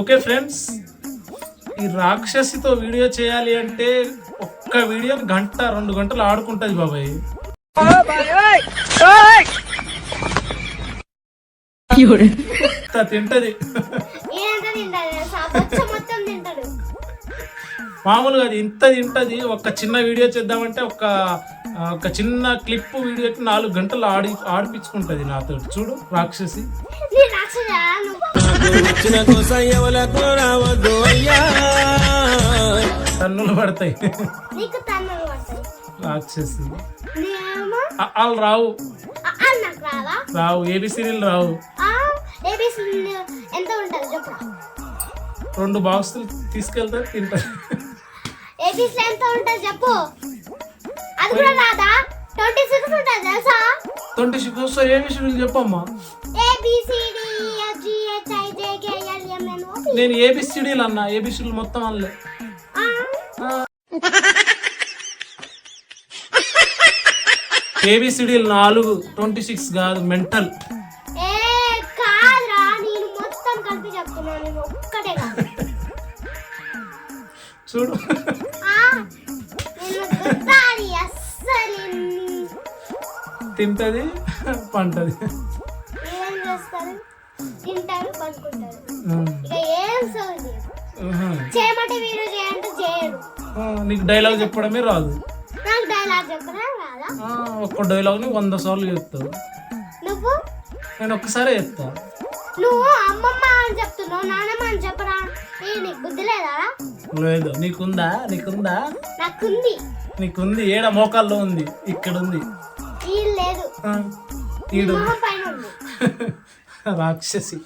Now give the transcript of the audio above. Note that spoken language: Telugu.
ఓకే ఫ్రెండ్స్, ఈ రాక్షసితో వీడియో చేయాలి అంటే ఒక్క వీడియో 1-2 గంటలు ఆడుకుంటది బాబాయ్. తింటది మామూలుగా అది ఇంత తింటది. ఒక చిన్న వీడియో చేద్దామంటే ఒక చిన్న క్లిప్ వీడియోకి 4 గంటలు ఆడిపించుకుంటది నాతో. చూడు రాక్షసి, తన్నులు పడతాయి రాక్షసి. వాళ్ళు రావు ఏబిసిడీలు రావు. 2 బాక్సులు తీసుకెళ్తా తింటారు. చెప్పు, అది కూడా రాదా? 26 ఉంటుంది తెలుసా? 26 వస్తాయి. ఏబిసిడీలు చెప్పమ్మా. నేను ఏబిసిడీలు అన్నా, ఏబిసిడీలు మొత్తం అనలే. ఏబిసిడీలు 4, 26 కాదు, మెంటల్. చూడు తింటది, పంటది. నీకు డైలాగ్ చెప్పడమే రాదు. ఒక్క డైలాగ్ ని 100 సార్లు చెప్తావు. నేను ఒక్కసారి చెప్తా. నువ్వు అమ్మమ్మ అని చెప్తున్నావు, నానమ్మ అని చెప్పరా? నీకు బుద్ధి లేదా? లేదు. నీకుందా? నాకుంది. నీకుంది. ఏడ మోకాల్లో ఉంది, ఇక్కడ ఉంది. లేదు, రాక్షసి.